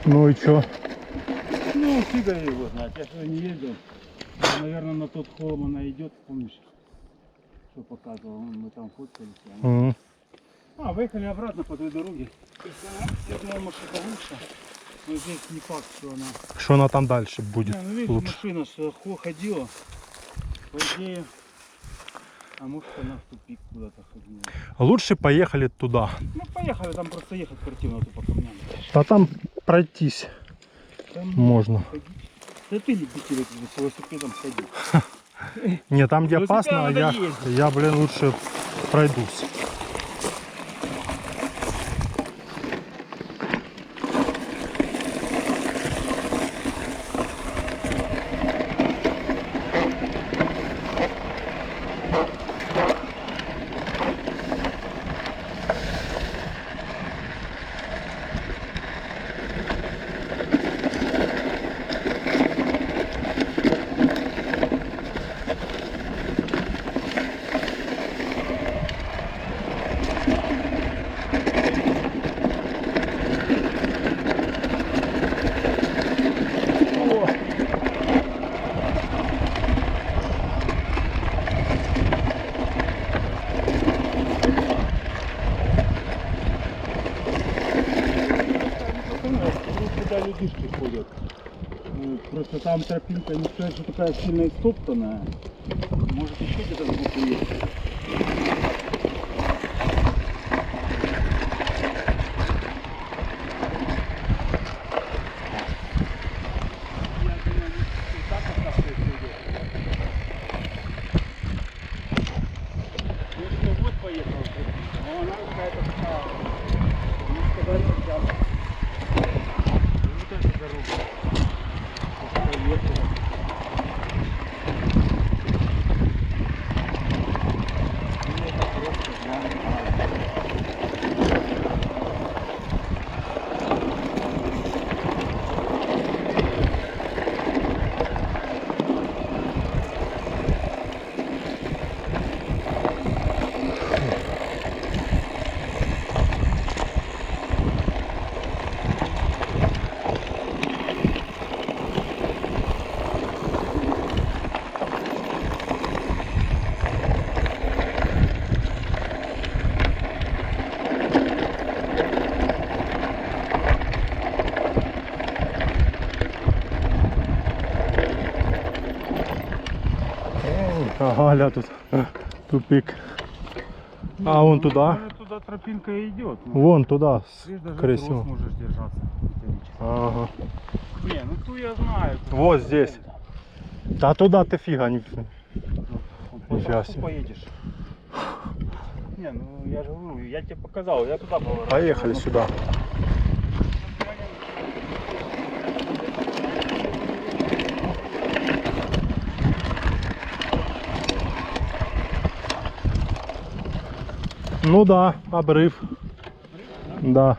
Ну и чё? Ну, фига его знать, я сюда не ездил. Наверное, на тот холм она идет, помнишь, что показывал, мы там фоткались. А, выехали обратно по той дороге. Я думал, машина лучше, но здесь не факт, что она... Что она там дальше будет? Не, ну видишь, лучше. машина что ходила, по идее, а может она в тупик куда-то ходила. Лучше поехали туда. Ну поехали, там просто ехать противно, то по камням. А там пройтись Там можно. ходить. Да ты любитель с велосипедом ходить. Не, там где опасно, надо я, блин, лучше пройдусь. Людишки ходят. Просто там тропинка не сказать, что такая сильно истоптанная. Может еще где-то сбоку есть. Вот поехал. Но она какая-то такая. Не сказать, что вот эта дорога. Поехала. Это просто Ага, тут тупик. А вон туда? Туда тропинка идет. Вон туда, Даже красиво. трос можешь держаться. Ага. Не, ну ту я знаю. Вот здесь. Да туда ты фига не... По Нифига трассе себе. поедешь. Не, ну я же говорю, я тебе показал, я туда поворачиваю. Поехали сюда. Ну да, обрыв. Да.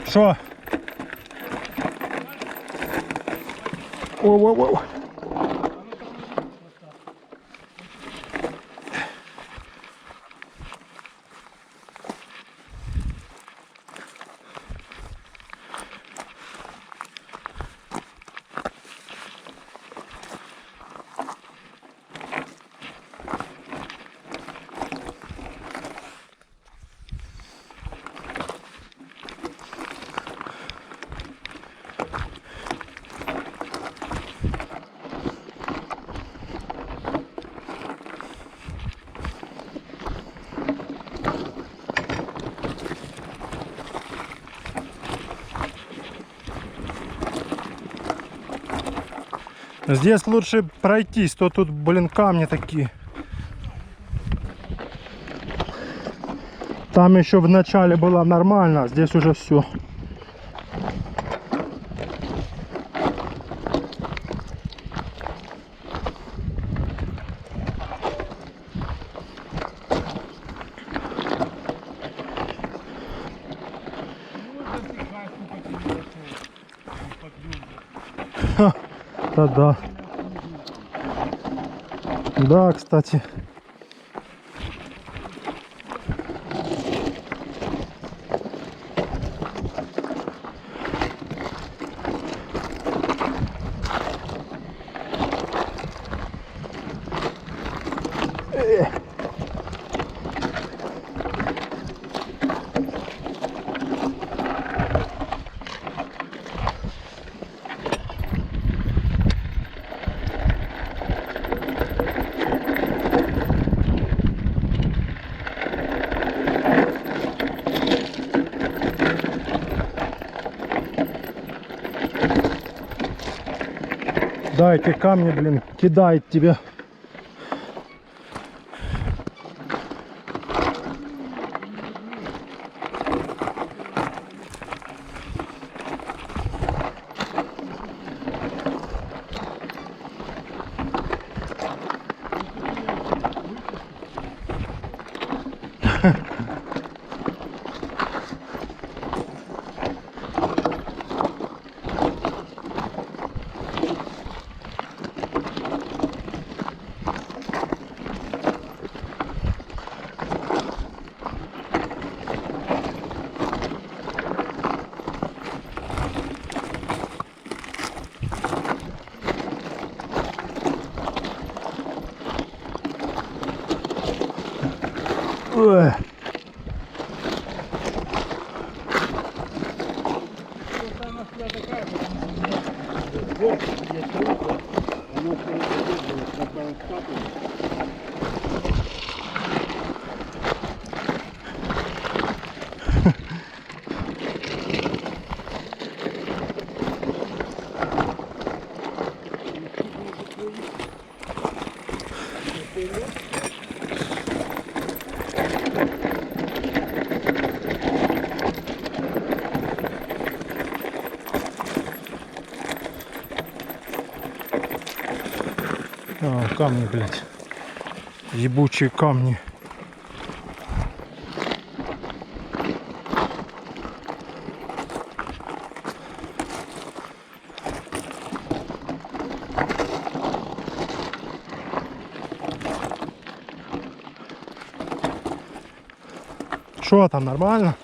Що? Воу-воу-воу. Здесь лучше пройтись, то тут, блин, камни такие. Там еще в начале было нормально, а здесь уже все. Да. Да, кстати. Да, эти камни, блин, кидает тебя. Ой. А, камни, блядь. Ебучие камни. Что там, нормально?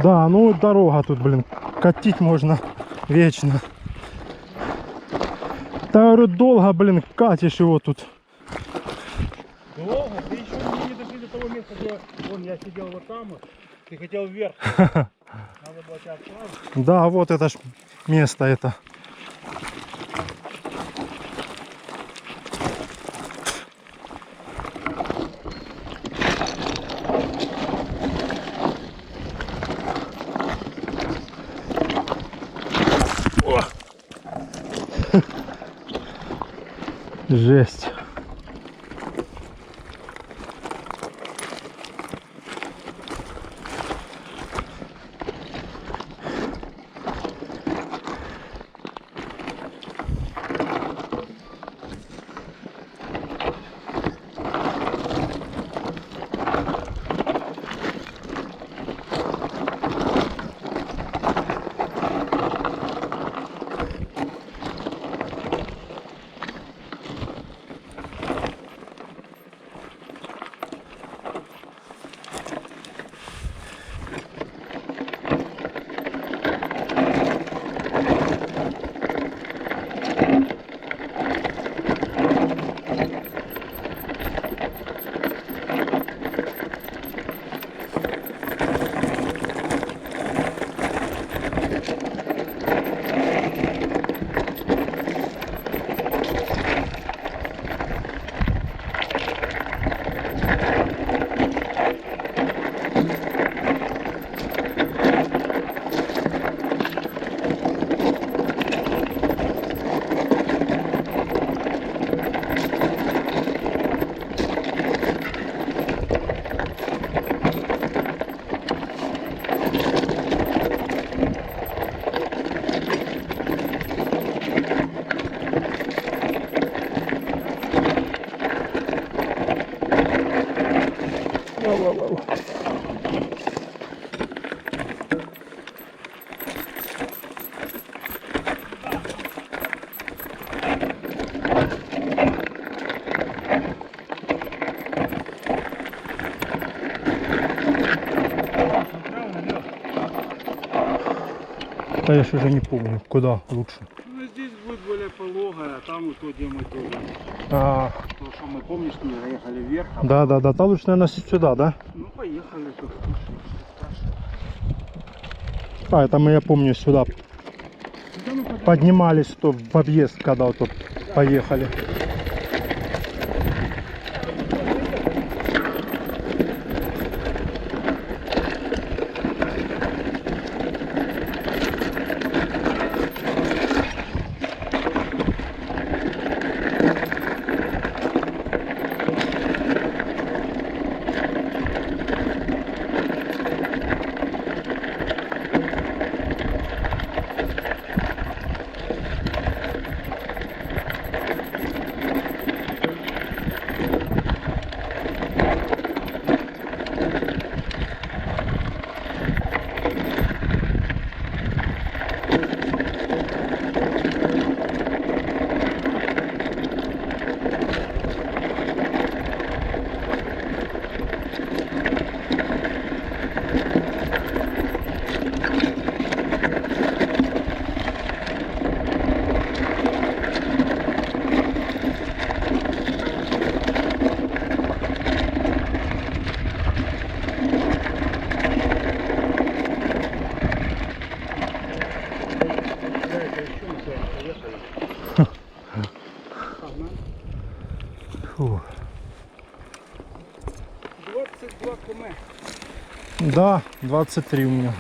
Да, ну дорога тут, блин, катить можно вечно. Да, говорю, долго, блин, катишь его тут. Долго? Ты еще не дошли до того места, где вон я сидел вот там вот. Ты хотел вверх. Надо было тебя отправить. Да, вот это ж место это. Жесть. Да я ж уже не помню, куда лучше. Ну здесь будет более пологая, а там вот то, где мы были. А, То, что мы, помнишь, мы заехали вверх. да, да, лучше, наверное, сюда, да? Ну поехали тут. А, это мы, я помню, сюда Сюда мы поднимались, то в объезд, когда вот тут поехали. Фу. 22 км. Да, 23 у меня.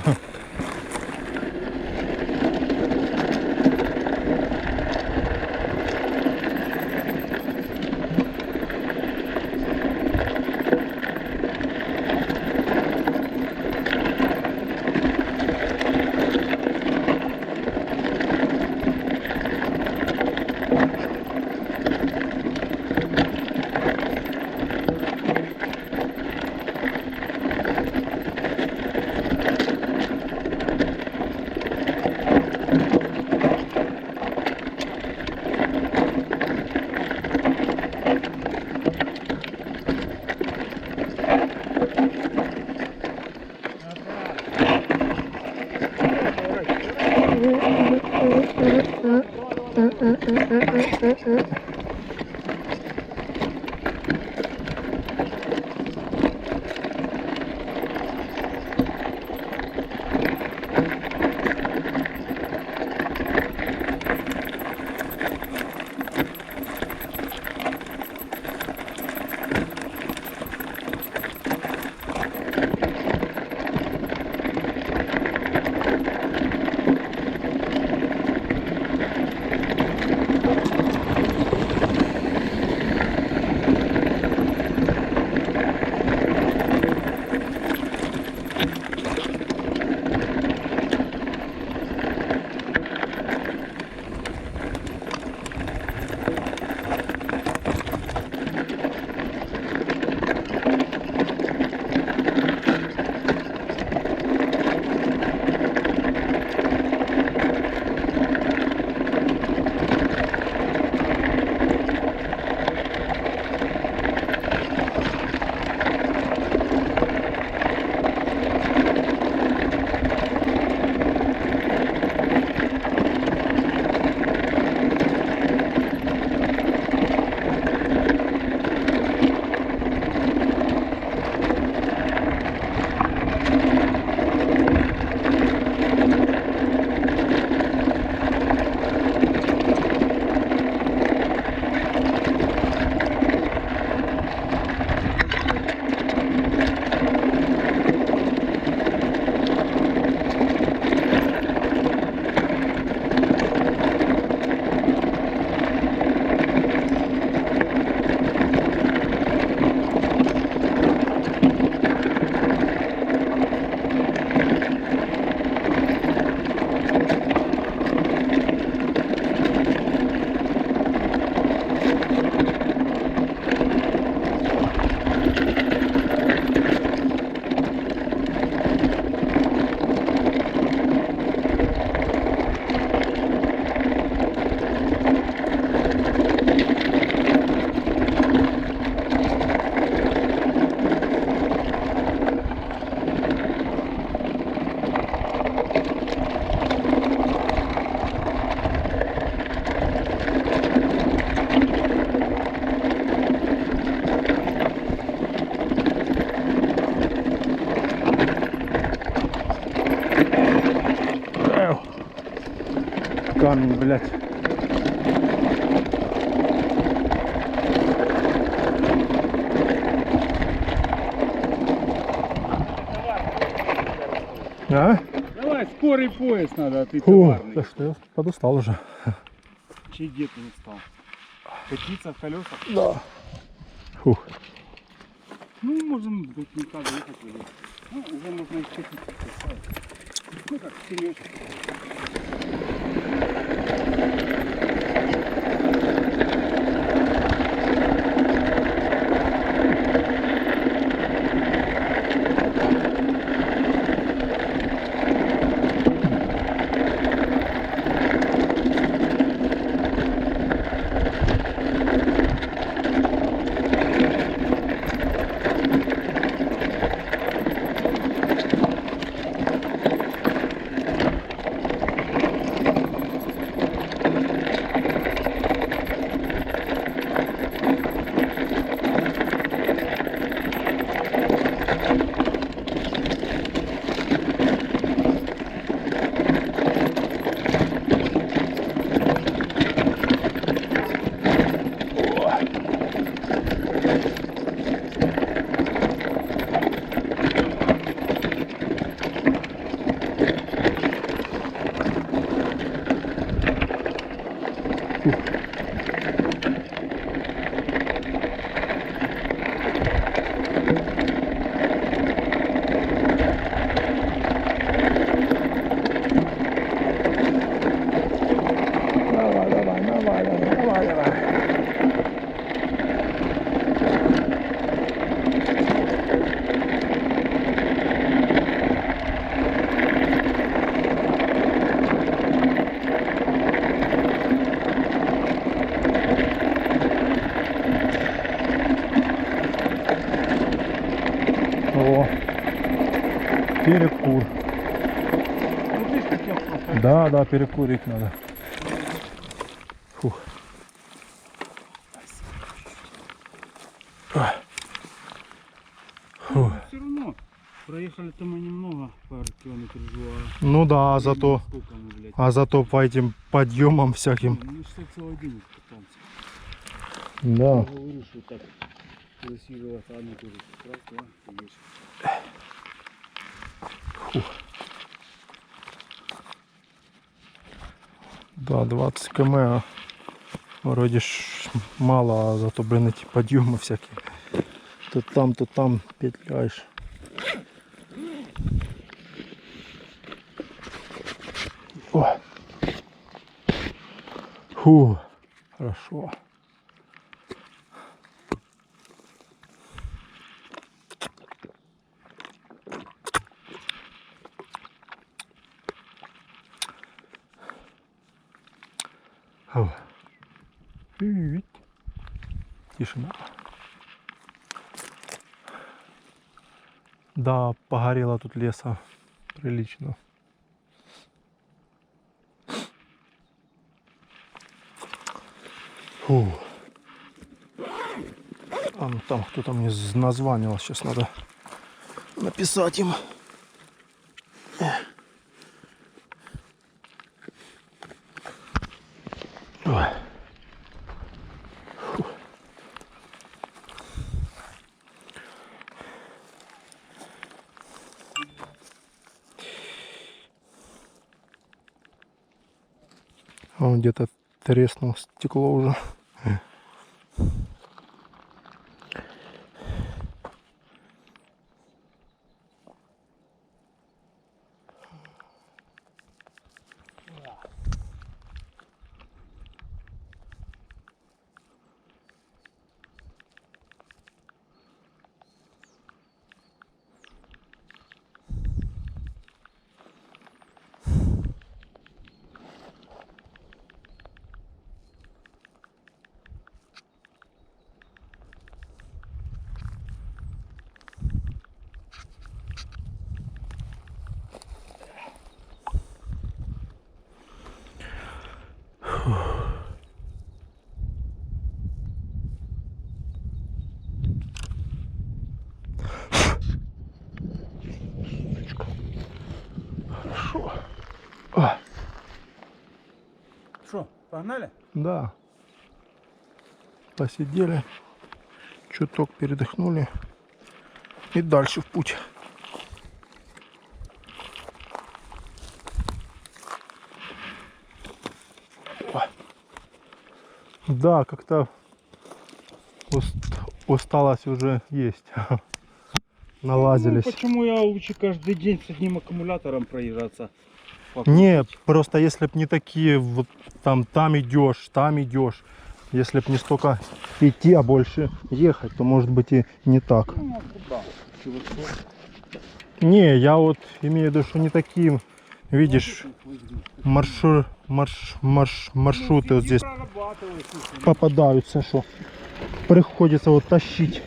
камень, блядь. А? Давай, скорый поезд надо, а ты Фу, товарный. да что, я подустал уже. Чей дед не встал? Катиться в колесах? Да. Фух. Ну, можем быть не так ехать или. Ну, уже можно и катиться. Ну как, Сережка. Перекур. Ну ты ж хотел просто. Да, да, перекурить надо. Фух. Ну, все равно. Проехали-то мы немного, пару километров жила. Ну да, зато, Сколько мы, блядь? а зато по этим подъемам всяким. Ну что целый день катался. Да. Я говорю, что так красиво, а они тоже прекрасно, конечно. Фух. Да, 20 км. Вроде ж мало, а зато, блин, эти подъемы всякие. То там петляешь. О. Фу, хорошо. О. Тишина. Да, погорело тут леса прилично. Фу. А ну там кто-то мне названивал, сейчас надо написать им. Ой. Фу. Он где-то треснул стекло уже. Погнали? Да. Посидели, чуток передохнули и дальше в путь. Да, как-то усталость уже есть. Налазились. Ну, почему я лучше каждый день с одним аккумулятором проезжаться? Не, просто если б не такие, вот там идешь, если б не столько идти, а больше ехать, то может быть и не так. Ну, а куда? Не, я вот имею в виду, что не такие, видишь, маршруты вот здесь попадаются, что приходится вот тащить.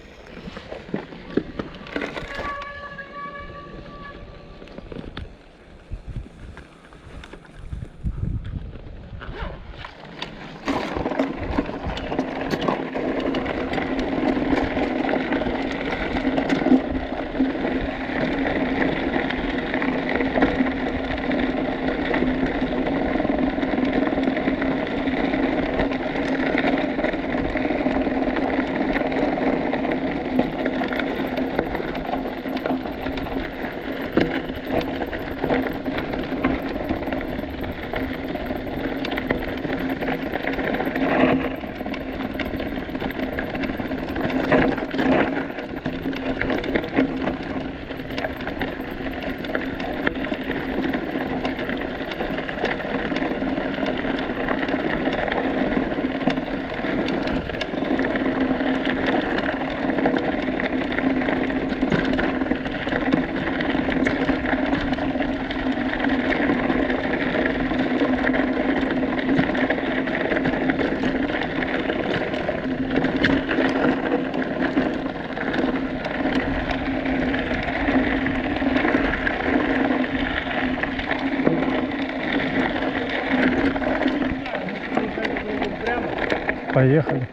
Поехали.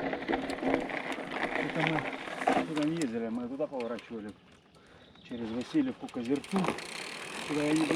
Это мы туда не ездили, мы туда поворачивали. Через Васильевку, Козерцу. Куда я еду.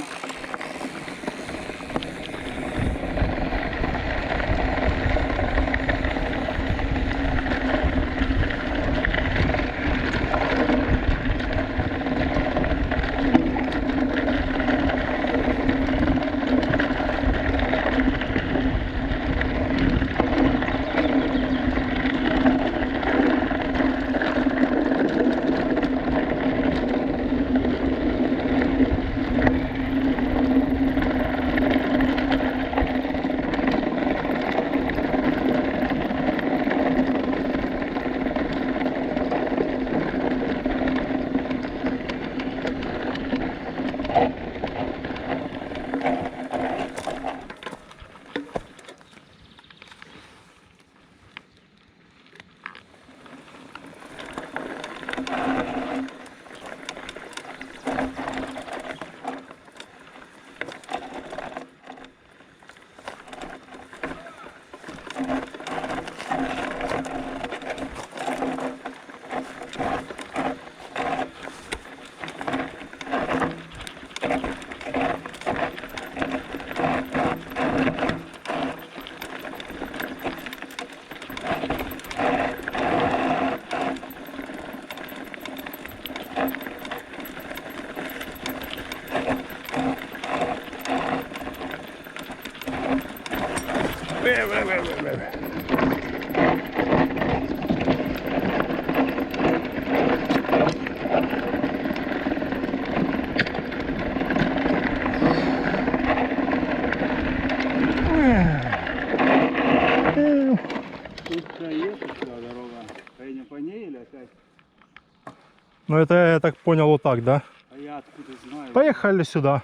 Ну это я так понял вот так, да? А я откуда знаю? Поехали сюда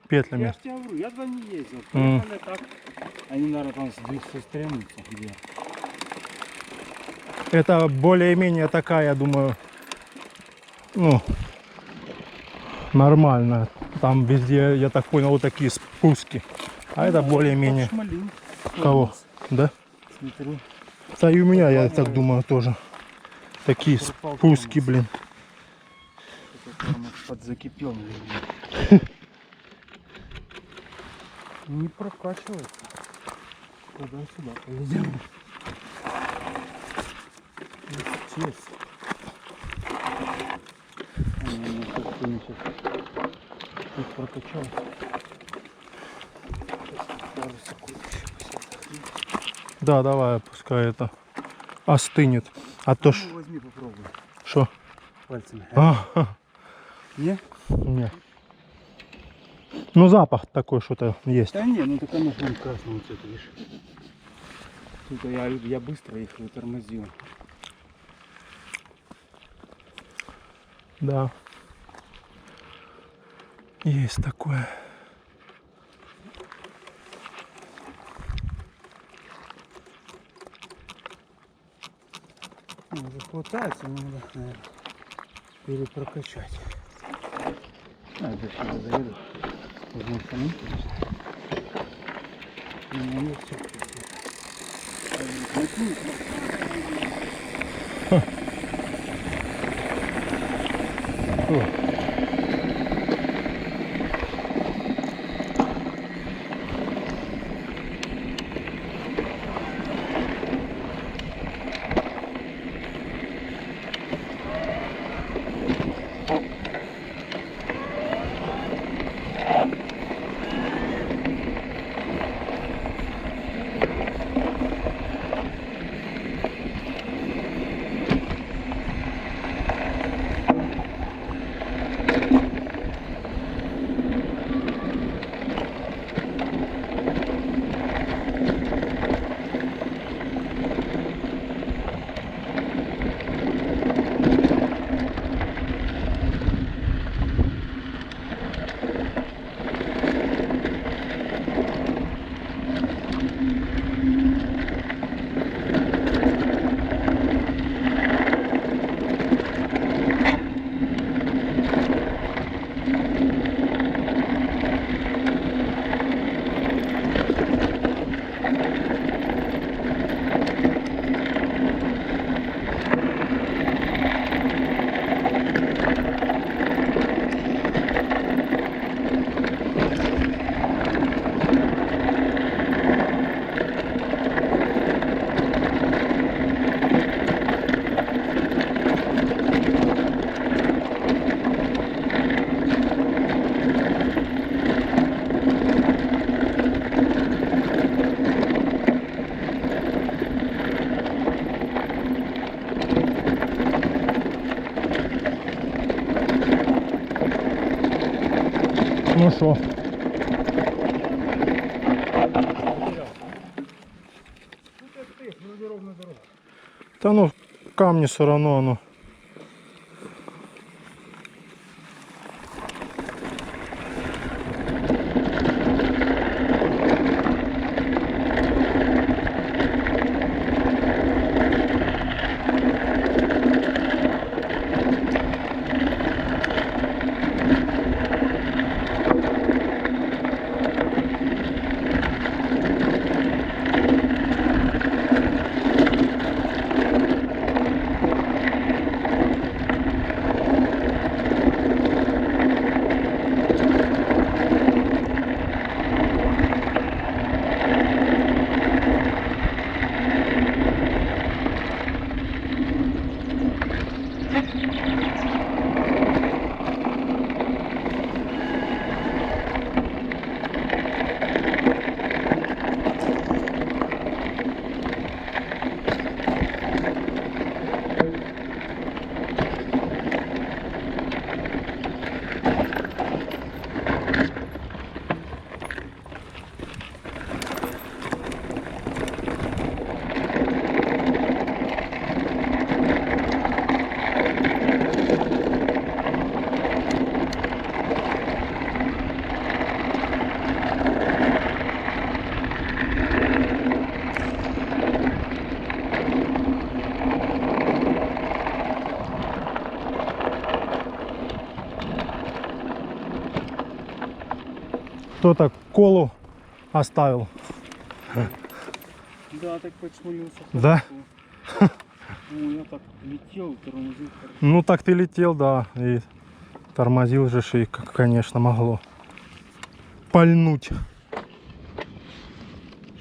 петлями. Я ж тебя говорю, я туда не ездил. Поехали так. Они, наверное, там со Стремницы где. Это более-менее такая, я думаю, ну, нормально. Там везде, я так понял, вот такие спуски. А это более-менее... Кого? Да? Смотри. Да и у меня, я так думаю, тоже. Такие спуски, блин. Подзакипел. Не прокачивается. Тогда сюда повезем. Честь. Сейчас тут прокачал. Пару секунд еще. Да, давай, пускай это остынет. А то ж... Ну, возьми, попробуй. Что? Пальцами. А, Не? не. Ну запах такой что-то есть. Да не, ну так оно вон красного цвета, видишь. Тут я быстро их тормозил. Да. Есть такое. Уже хватается, но надо, наверное, перепрокачать. А, здесь сюда заеду. Возьму самим, конечно. Но у меня все Ну что? Да ну, камни все равно, оно. Кто-то колу оставил. Да, так почмулился. Да? Ну, я так летел, тормозил. Ну так ты летел, да, и тормозил же, и, конечно, могло пальнуть.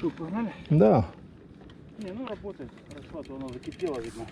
Что, погнали? Да. Не, ну работает. Хорошо, а то оно закипело, видно.